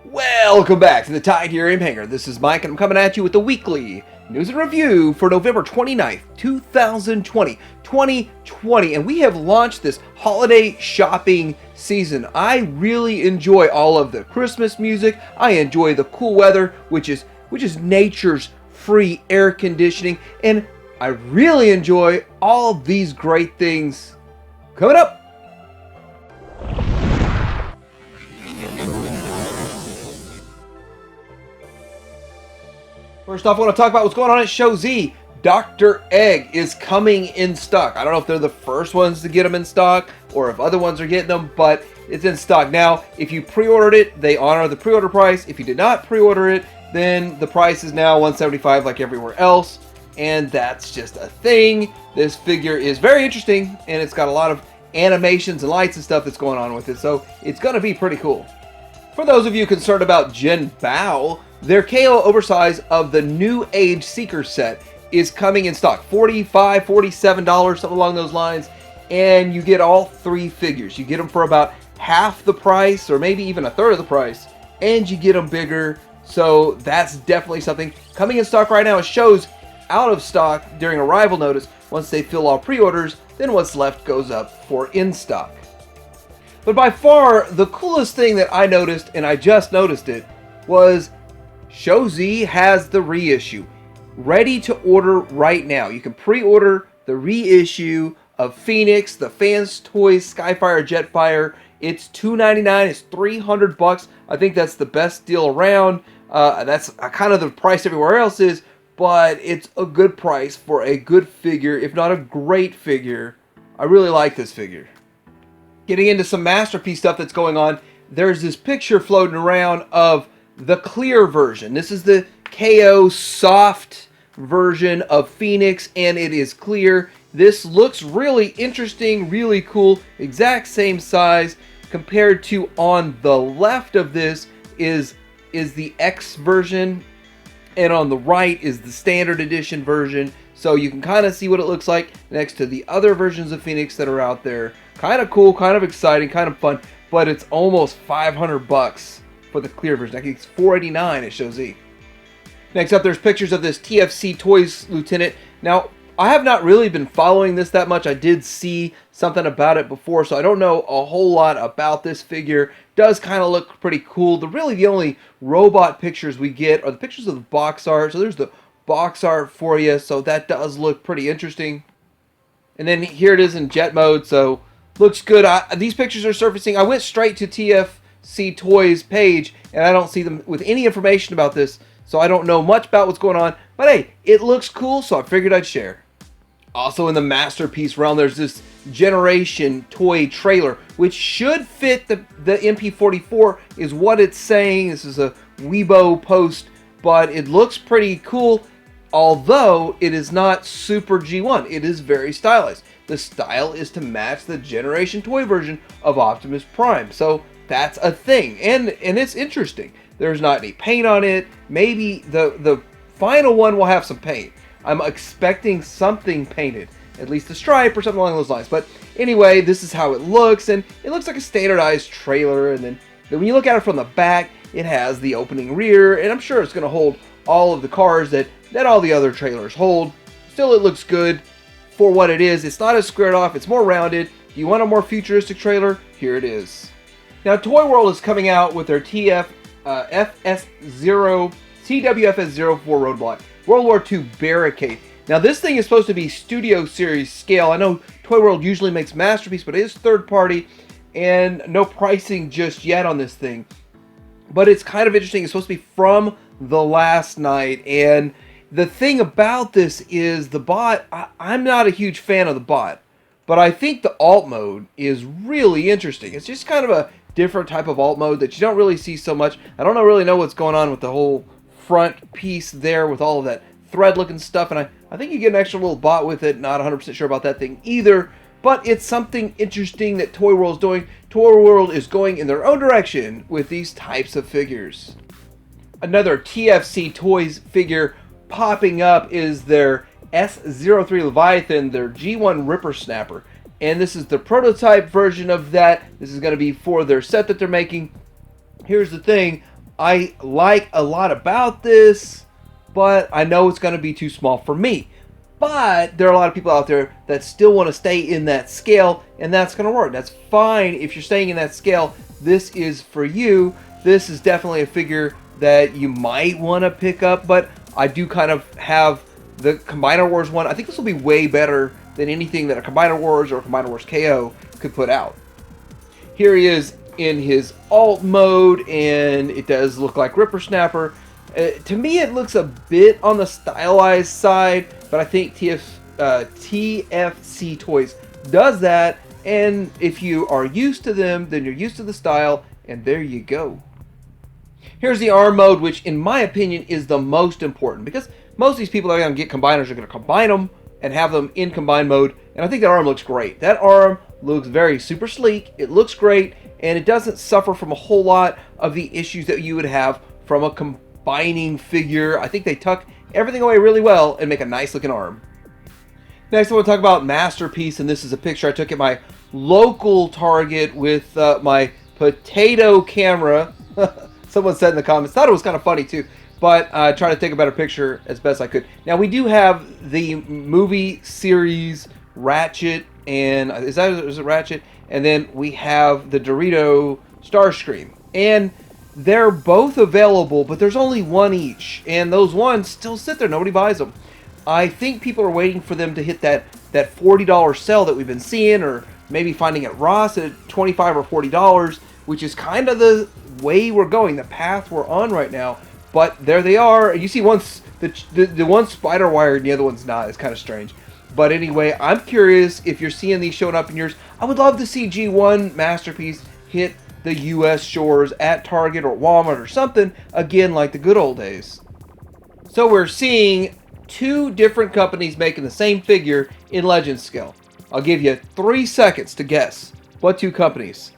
Welcome back to the Titanium Hangar. This is Mike, and I'm coming at you with the weekly news and review for November 29th, 2020. And we have launched this holiday shopping season. I really enjoy all of the Christmas music. I enjoy the cool weather, which is nature's free air conditioning. And I really enjoy all these great things coming up. First off, I want to talk about what's going on at Show Z. Dr. Egg is coming in stock. I don't know if they're the first ones to get them in stock or if other ones are getting them, but it's in stock. Now, if you pre-ordered it, they honor the pre-order price. If you did not pre-order it, then the price is now $175 like everywhere else, and that's just a thing. This figure is very interesting, and it's got a lot of animations and lights and stuff that's going on with it, so it's going to be pretty cool. For those of you concerned about Jin Bao, their KO oversize of the New Age Seeker set is coming in stock. $45, $47, something along those lines. And you get all three figures. You get them for about half the price, or maybe even a third of the price. And you get them bigger. So that's definitely something. Coming in stock right now, it shows out of stock during arrival notice. Once they fill all pre-orders, then what's left goes up for in stock. But by far, the coolest thing that I noticed, and I just noticed it, was Show Z has the reissue ready to order right now. You can pre-order the reissue of Phoenix, the Fans Toys Skyfire Jetfire. It's $299. It's $300. I think that's the best deal around. That's kind of the price everywhere else is, but it's a good price for a good figure, if not a great figure. I really like this figure. Getting into some Masterpiece stuff that's going on, there's this picture floating around of the clear version. This is the KO soft version of Phoenix, and it is clear. This looks really interesting, really cool. Exact same size compared to on the left of this is the X version, and on the right is the standard edition version. So you can kind of see what it looks like next to the other versions of Phoenix that are out there. Kind of cool, kind of exciting, kind of fun, but it's almost $500 for the clear version. I think it's $489 at Show Z. Next up, there's pictures of this TFC Toys Lieutenant. Now, I have not really been following this that much. I did see something about it before, so I don't know a whole lot about this figure. Does kind of look pretty cool. The only robot pictures we get are the pictures of the box art. So there's the box art for you, so that does look pretty interesting. And then here it is in jet mode, so looks good. These pictures are surfacing. I went straight to TFC Toys page, and I don't see them with any information about this, so I don't know much about what's going on. But hey, it looks cool, so I figured I'd share. Also in the Masterpiece realm, there's this Generation toy trailer, which should fit the MP44, is what it's saying. This is a Weibo post, but it looks pretty cool, although it is not Super G1. It is very stylized. The style is to match the Generation toy version of Optimus Prime, so that's a thing, and it's interesting. There's not any paint on it. Maybe the final one will have some paint. I'm expecting something painted, at least a stripe or something along those lines. But anyway, this is how it looks, and it looks like a standardized trailer. And then when you look at it from the back, it has the opening rear, and I'm sure it's going to hold all of the cars that all the other trailers hold. Still, it looks good for what it is. It's not as squared off. It's more rounded. Do you want a more futuristic trailer? Here it is. Now, Toy World is coming out with their TWFS04 Roadblock World War II Barricade. Now, this thing is supposed to be Studio Series scale. I know Toy World usually makes Masterpiece, but it is third party, and no pricing just yet on this thing. But it's kind of interesting. It's supposed to be from the last night, and the thing about this is the bot. I'm not a huge fan of the bot, but I think the alt mode is really interesting. It's just kind of a different type of alt mode that you don't really see so much. I don't really know what's going on with the whole front piece there with all of that thread looking stuff, and I think you get an extra little bot with it. Not 100% sure about that thing either, but it's something interesting that Toy World is doing. Toy World is going in their own direction with these types of figures. Another TFC Toys figure popping up is their S03 Leviathan, their G1 Ripper Snapper. And this is the prototype version of that. This is going to be for their set that they're making. Here's the thing. I like a lot about this, but I know it's going to be too small for me. But there are a lot of people out there that still want to stay in that scale, and that's going to work. That's fine if you're staying in that scale. This is for you. This is definitely a figure that you might want to pick up, but I do kind of have the Combiner Wars one. I think this will be way better than anything that a Combiner Wars or a Combiner Wars KO could put out. Here he is in his alt mode, and it does look like Ripper Snapper. To me, it looks a bit on the stylized side, but I think TFC Toys does that, and if you are used to them, then you're used to the style, and there you go. Here's the arm mode, which in my opinion is the most important, because most of these people that are going to get combiners are going to combine them and have them in combine mode, and I think that arm looks great. That arm looks very super sleek, it looks great, and it doesn't suffer from a whole lot of the issues that you would have from a combining figure. I think they tuck everything away really well and make a nice looking arm. Next I want to talk about Masterpiece, and this is a picture I took at my local Target with my potato camera. Someone said in the comments, thought it was kind of funny too, but trying to take a better picture as best I could. Now we do have the movie series Ratchet, and is it Ratchet? And then we have the Dorito Starscream, and they're both available, but there's only one each, and those ones still sit there. Nobody buys them. I think people are waiting for them to hit that $40 sale that we've been seeing, or maybe finding at Ross at $25 or $40, which is kind of the way we're going, the path we're on right now. But there they are. You see one's the one's spider wired and the other one's not. It's kind of strange. But anyway, I'm curious if you're seeing these showing up in yours. I would love to see G1 Masterpiece hit the U.S. shores at Target or Walmart or something, again like the good old days. So we're seeing two different companies making the same figure in Legends scale. I'll give you 3 seconds to guess what two companies.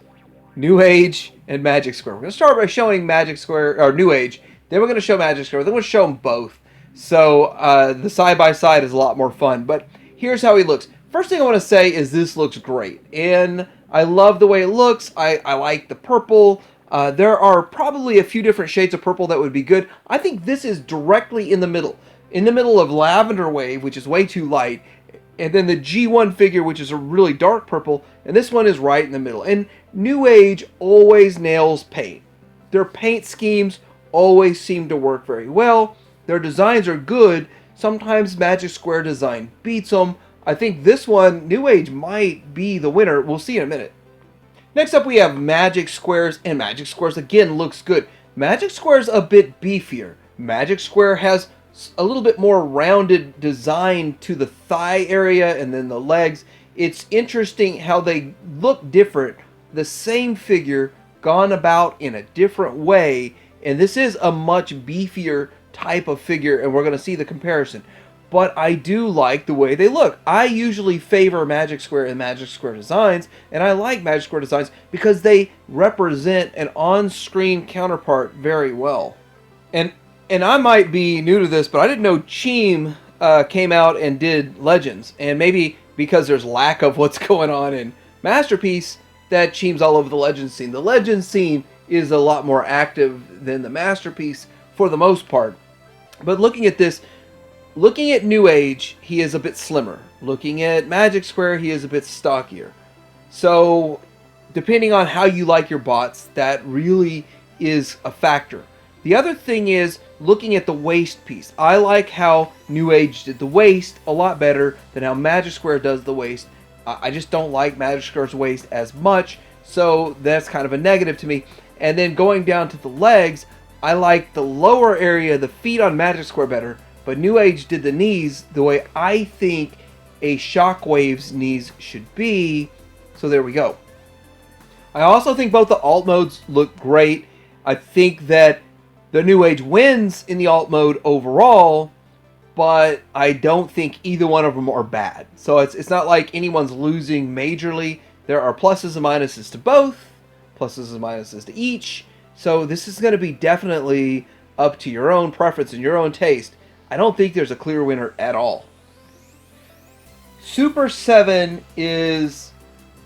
New Age and Magic Square. We're going to start by showing Magic Square, or New Age, then we're going to show Magic Square, then we're going to show them both. So the side-by-side is a lot more fun, but here's how he looks. First thing I want to say is this looks great, and I love the way it looks. I like the purple. There are probably a few different shades of purple that would be good. I think this is directly in the middle of Lavender Wave, which is way too light, and then the G1 figure, which is a really dark purple, and this one is right in the middle. And New Age always nails paint. Their paint schemes always seem to work very well. Their designs are good. Sometimes Magic Square design beats them. I think this one, New Age, might be the winner. We'll see in a minute. Next up we have Magic Squares, and Magic Squares again looks good. Magic Square's a bit beefier. Magic Square has a little bit more rounded design to the thigh area and then the legs. It's interesting how they look different. The same figure gone about in a different way, and this is a much beefier type of figure, and we're going to see the comparison. But I do like the way they look. I usually favor Magic Square and Magic Square designs, and I like Magic Square designs because they represent an on-screen counterpart very well. And I might be new to this, but I didn't know Cheem came out and did Legends, and maybe because there's lack of what's going on in Masterpiece, that Cheem's all over the Legends scene. The Legends scene is a lot more active than the Masterpiece for the most part. But looking at this, looking at New Age, he is a bit slimmer. Looking at Magic Square, he is a bit stockier. So, depending on how you like your bots, that really is a factor. The other thing is looking at the waist piece. I like how New Age did the waist a lot better than how Magic Square does the waist. I just don't like Magic Square's waist as much, so that's kind of a negative to me. And then going down to the legs, I like the lower area, the feet on Magic Square better, but New Age did the knees the way I think a Shockwave's knees should be, so there we go. I also think both the alt modes look great. I think that the New Age wins in the alt mode overall, but I don't think either one of them are bad. So it's not like anyone's losing majorly. There are pluses and minuses to both, pluses and minuses to each. So this is going to be definitely up to your own preference and your own taste. I don't think there's a clear winner at all. Super 7 is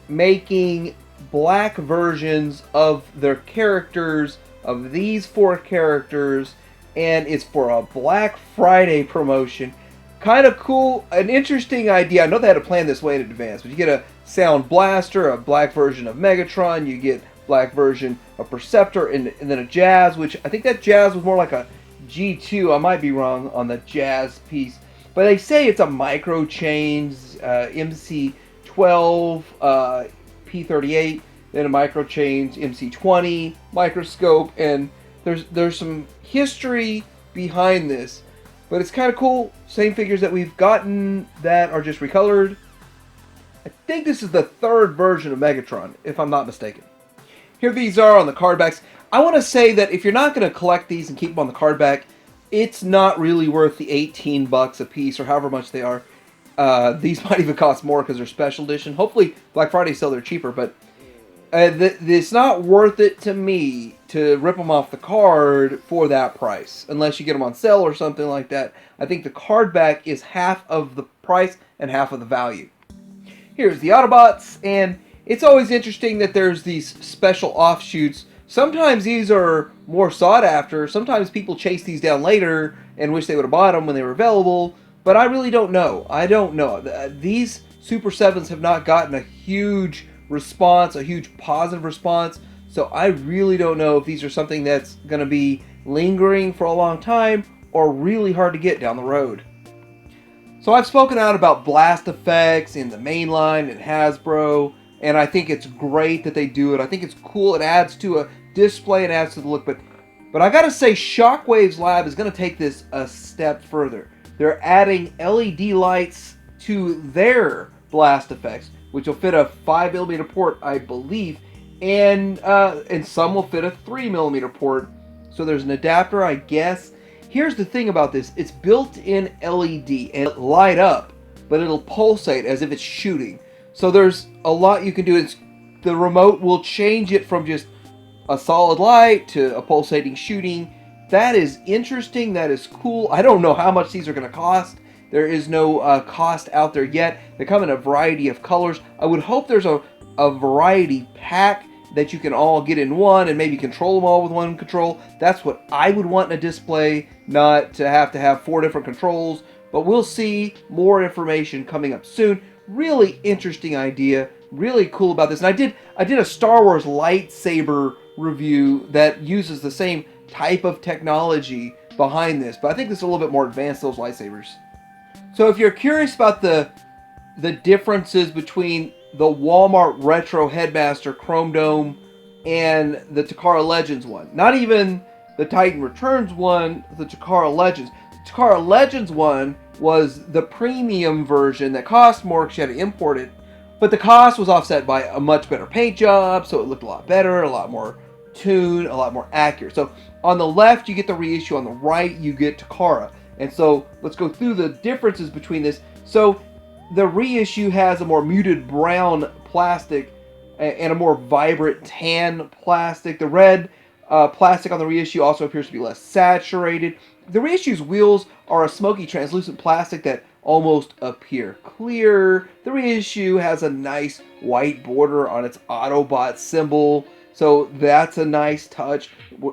making black versions of their characters of these 4 characters, and it's for a Black Friday promotion. Kind of cool, an interesting idea. I know they had to plan this way in advance, but you get a Sound Blaster, a black version of Megatron, you get black version of Perceptor, and then a Jazz, which I think that Jazz was more like a G2. I might be wrong on the Jazz piece, but they say it's a micro chains MC12 P38, then a micro chains MC20 microscope, and there's some history behind this, but it's kind of cool. Same figures that we've gotten that are just recolored. I think this is the 3rd version of Megatron, if I'm not mistaken. Here these are on the card backs. I want to say that if you're not going to collect these and keep them on the card back, it's not really worth the 18 bucks a piece or however much they are. These might even cost more because they're special edition. Hopefully Black Friday sale they're cheaper, but it's not worth it to me to rip them off the card for that price unless you get them on sale or something like that. I think the card back is half of the price and half of the value. Here's the Autobots, and it's always interesting that there's these special offshoots. Sometimes these are more sought after. Sometimes people chase these down later and wish they would have bought them when they were available. But I really don't know. I don't know. These Super 7s have not gotten a huge response, a huge positive response. So I really don't know if these are something that's going to be lingering for a long time or really hard to get down the road. So I've spoken out about blast effects in the mainline and Hasbro, and I think it's great that they do it. I think it's cool. It adds to a display, it adds to the look. But I gotta say, Shockwave's lab is gonna take this a step further. They're adding LED lights to their blast effects, which will fit a 5mm port, I believe, and some will fit a 3mm port. So there's an adapter, I guess. Here's the thing about this. It's built-in LED, and it'll light up, but it'll pulsate as if it's shooting. So there's a lot you can do. The remote will change it from just a solid light to a pulsating shooting. That is interesting. That is cool. I don't know how much these are going to cost. There is no cost out there yet. They come in a variety of colors. I would hope there's a variety pack that you can all get in one and maybe control them all with one control. That's what I would want in a display, not to have 4 different controls. But we'll see more information coming up soon. Really interesting idea. Really cool about this. And I did a Star Wars lightsaber review that uses the same type of technology behind this, but I think this is a little bit more advanced, those lightsabers. So if you're curious about the differences between the Walmart Retro Headmaster Chrome Dome and the Takara Legends one, not even the Titan Returns one, the Takara Legends. The Takara Legends one was the premium version that cost more because you had to import it, but the cost was offset by a much better paint job, so it looked a lot better, a lot more tuned, a lot more accurate. So on the left you get the reissue, on the right you get Takara. And so let's go through the differences between this. So the reissue has a more muted brown plastic and a more vibrant tan plastic. The red plastic on the reissue also appears to be less saturated. The reissue's wheels are a smoky translucent plastic that almost appear clear. The reissue has a nice white border on its Autobot symbol, so that's a nice touch.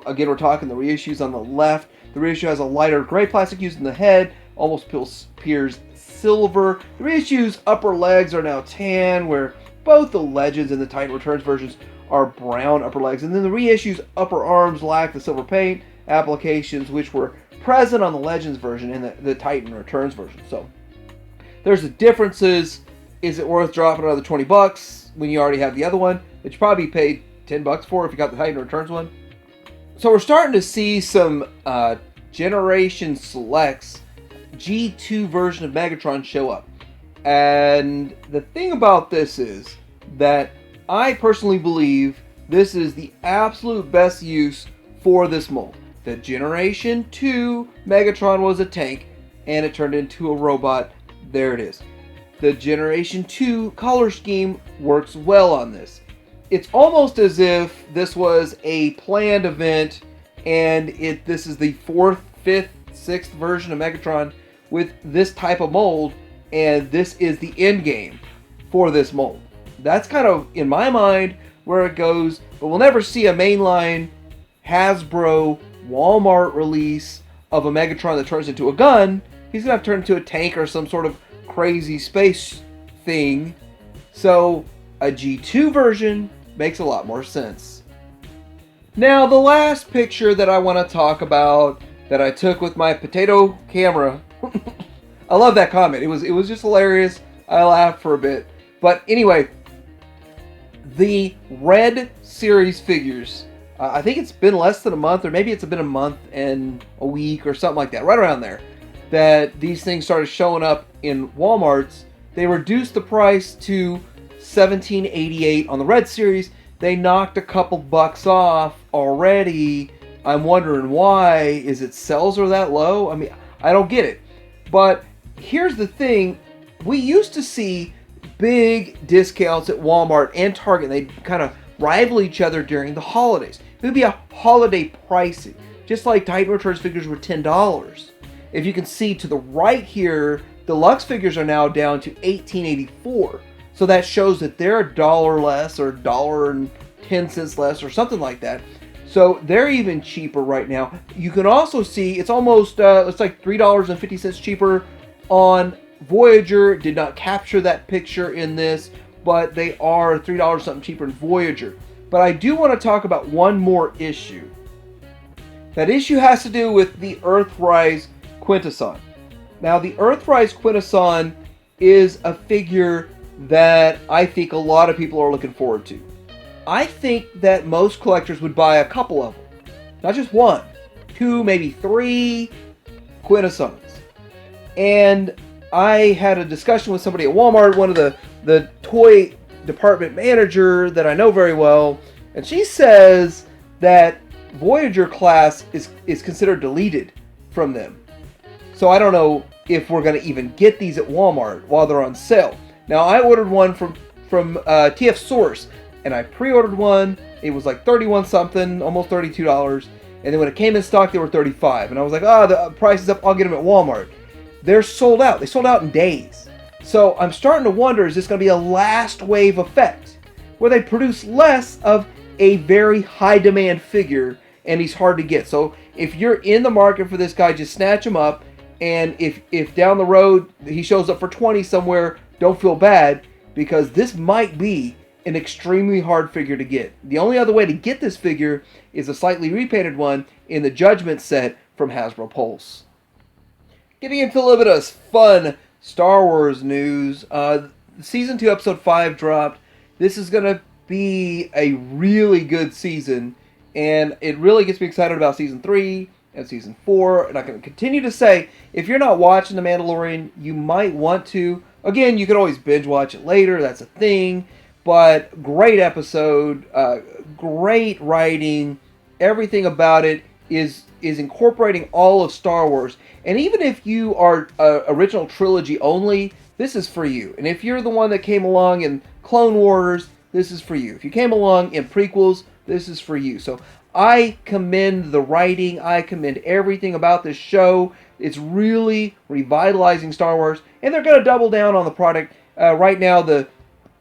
Again, we're talking the reissues on the left. The reissue has a lighter gray plastic used in the head, almost appears silver. The reissue's upper legs are now tan, where both the Legends and the Titan Returns versions are brown upper legs. And then the reissue's upper arms lack the silver paint applications, which were present on the Legends version and the Titan Returns version. So there's the differences. Is it worth dropping another 20 bucks when you already have the other one that you probably paid 10 bucks for if you got the Titan Returns one? So we're starting to see some Generation Selects G2 version of Megatron show up. And the thing about this is that I personally believe this is the absolute best use for this mold. The Generation 2 Megatron was a tank and it turned into a robot. There it is. The Generation 2 color scheme works well on this. It's almost as if this was a planned event and this is the 4th, 5th, 6th version of Megatron with this type of mold, and this is the end game for this mold. That's kind of, in my mind, where it goes, but we'll never see a mainline Hasbro Walmart release of a Megatron that turns into a gun, he's going to have to turn into a tank or some sort of crazy space thing. So a G2 version makes a lot more sense. Now, the last picture that I want to talk about that I took with my potato camera. I love that comment. It was just hilarious. I laughed for a bit. But anyway, the Red Series figures. I think it's been less than a month, or maybe it's been a month and a week or something like that, right around there, that these things started showing up in Walmarts. They reduced the price to $17.88 on the Red Series. They knocked a couple bucks off already. I'm wondering why. Is it sales are that low? I mean, I don't get it. But here's the thing. We used to see big discounts at Walmart and Target. They'd kind of rival each other during the holidays. It would be a holiday pricing, just like Titan Returns figures were $10. If you can see to the right here, deluxe figures are now down to $18.84. So that shows that they're $1 less or $1.10 less or something like that. So they're even cheaper right now. You can also see it's almost, it's like $3.50 cheaper on Voyager. Did not capture that picture in this, but they are $3 something cheaper in Voyager. But I do want to talk about one more issue. That issue has to do with the Earthrise Quintesson. Now, the Earthrise Quintesson is a figure that I think a lot of people are looking forward to. I think that most collectors would buy a couple of them. Not just one, two, maybe three Quintessons. And I had a discussion with somebody at Walmart, one of the toy department manager that I know very well, and she says that Voyager class is considered deleted from them. So I don't know if we're going to even get these at Walmart while they're on sale. Now, I ordered one from TF Source, and I pre-ordered one. It was like 31 something, almost $32. And then when it came in stock, they were 35. And I was like, the price is up. I'll get them at Walmart. They're sold out. They sold out in days. So I'm starting to wonder, is this going to be a last wave effect where they produce less of a very high demand figure and he's hard to get? So if you're in the market for this guy, just snatch him up. And if down the road he shows up for 20 somewhere, don't feel bad, because this might be an extremely hard figure to get. The only other way to get this figure is a slightly repainted one in the Judgment set from Hasbro Pulse. Getting into a little bit of fun Star Wars news. Season 2, Episode 5 dropped. This is going to be a really good season, and it really gets me excited about Season 3 and Season 4. And I'm going to continue to say, if you're not watching The Mandalorian, you might want to. Again, you can always binge watch it later. That's a thing. But great episode, great writing. Everything about it is incorporating all of Star Wars. And even if you are original trilogy only, this is for you. And if you're the one that came along in Clone Wars, this is for you. If you came along in prequels, this is for you. So I commend the writing. I commend everything about this show. It's really revitalizing Star Wars. And they're going to double down on the product. Right now, the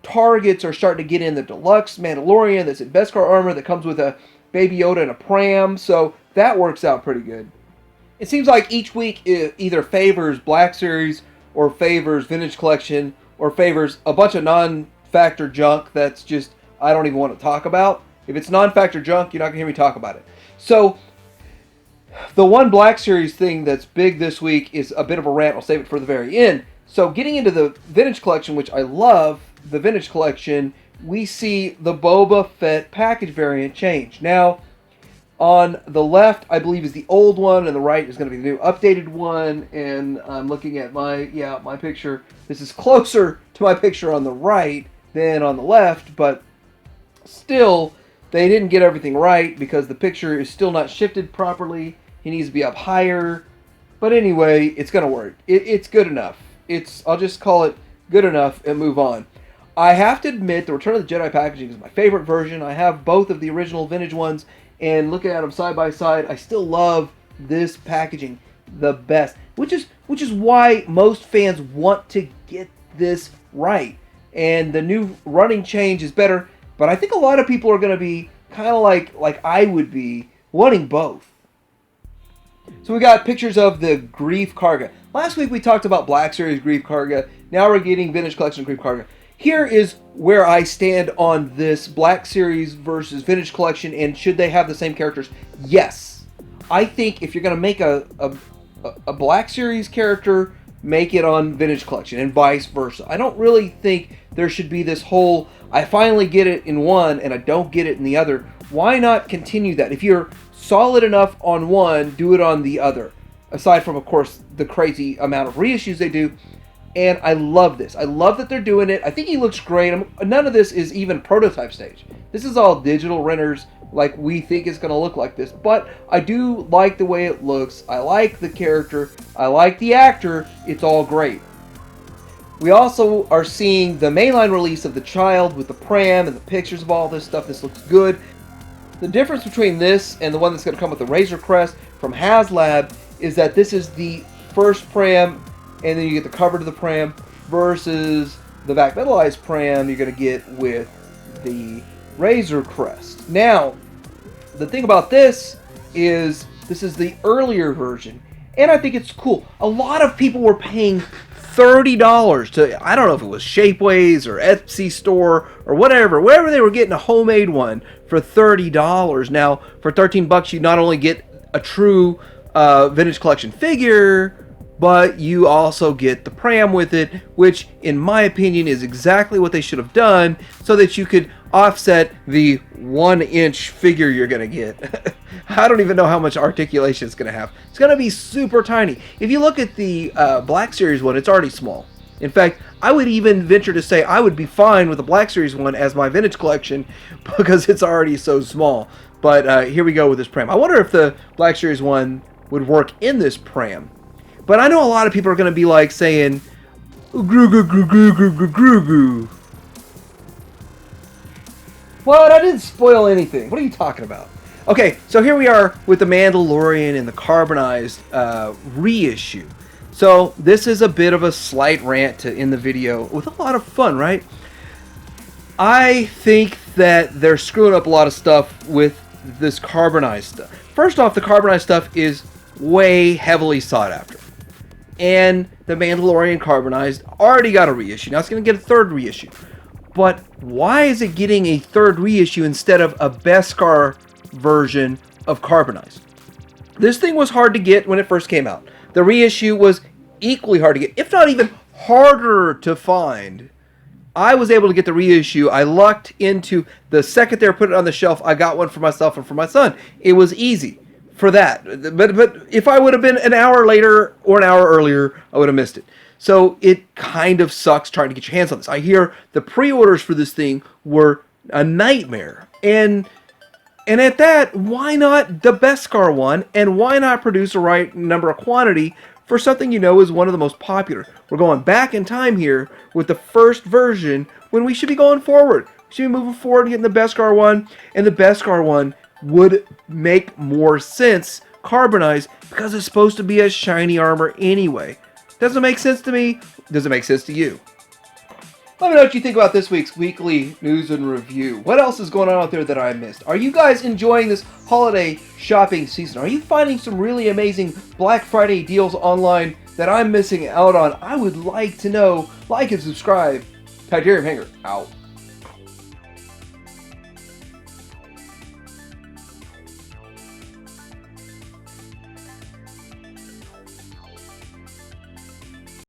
Targets are starting to get in the deluxe Mandalorian that's in Beskar armor that comes with a Baby Yoda and a pram. So that works out pretty good. It seems like each week it either favors Black Series or favors Vintage Collection or favors a bunch of non-factor junk that's just, I don't even want to talk about. If it's non-factor junk, you're not going to hear me talk about it. So the one Black Series thing that's big this week is a bit of a rant. I'll save it for the very end. So getting into the Vintage Collection, which I love, the Vintage Collection, we see the Boba Fett package variant change. Now, on the left, I believe, is the old one, and the right is going to be the new updated one. And I'm looking at my picture. This is closer to my picture on the right than on the left, but still, they didn't get everything right because the picture is still not shifted properly. He needs to be up higher. But anyway, it's going to work. It's good enough. I'll just call it good enough and move on. I have to admit, the Return of the Jedi packaging is my favorite version. I have both of the original vintage ones, and looking at them side by side, I still love this packaging the best, which is why most fans want to get this right. And the new running change is better, but I think a lot of people are going to be kind of like I would be wanting both. So we got pictures of the Greef Karga. Last week we talked about Black Series Greef Karga. Now we're getting Vintage Collection Greef Karga. Here is where I stand on this Black Series versus Vintage Collection, and should they have the same characters? Yes. I think if you're going to make a Black Series character, make it on Vintage Collection, and vice versa. I don't really think there should be this whole, I finally get it in one and I don't get it in the other. Why not continue that? If you're solid enough on one, do it on the other. Aside from, of course, the crazy amount of reissues they do. And I love this. I love that they're doing it. I think he looks great. None of this is even prototype stage. This is all digital renders like we think it's going to look like this. But I do like the way it looks. I like the character. I like the actor. It's all great. We also are seeing the mainline release of the child with the pram and the pictures of all this stuff. This looks good. The difference between this and the one that's going to come with the Razor Crest from HasLab is that this is the first pram, and then you get the cover to the pram, versus the back metallized pram you're going to get with the Razor Crest. Now, the thing about this is the earlier version, and I think it's cool. A lot of people were paying $30 to, I don't know if it was Shapeways or Etsy store or whatever they were getting a homemade one for $30. Now, for $13 you not only get a true Vintage Collection figure, but you also get the pram with it, which in my opinion is exactly what they should have done, so that you could offset the 1-inch figure you're going to get. I don't even know how much articulation it's going to have. It's going to be super tiny. If you look at the Black Series one, it's already small. In fact, I would even venture to say I would be fine with the Black Series one as my Vintage Collection because it's already so small. But here we go with this pram. I wonder if the Black Series one would work in this pram. But I know a lot of people are going to be like saying, "Groo groo groo groo groo groo groo groo." What? I didn't spoil anything. What are you talking about? Okay, so here we are with the Mandalorian and the carbonized reissue. So this is a bit of a slight rant to end the video with a lot of fun, right? I think that they're screwing up a lot of stuff with this carbonized stuff. First off, the carbonized stuff is way heavily sought after. And the Mandalorian carbonized already got a reissue. Now it's going to get a third reissue. But why is it getting a third reissue instead of a Beskar version of carbonized? This thing was hard to get when it first came out. The reissue was equally hard to get, if not even harder to find. I was able to get the reissue. I lucked into the second they were put it on the shelf, I got one for myself and for my son. It was easy for that. But if I would have been an hour later or an hour earlier, I would have missed it. So it kind of sucks trying to get your hands on this. I hear the pre-orders for this thing were a nightmare. And at that, why not the Beskar one? And why not produce a right number of quantity for something you know is one of the most popular? We're going back in time here with the first version when we should be going forward. We should be moving forward and getting the Beskar one. And the Beskar one would make more sense carbonized because it's supposed to be a shiny armor anyway. Doesn't make sense to me. Does it make sense to you? Let me know what you think about this week's weekly news and review. What else is going on out there that I missed? Are you guys enjoying this holiday shopping season? Are you finding some really amazing Black Friday deals online that I'm missing out on? I would like to know. Like and subscribe. Titanium Hanger out.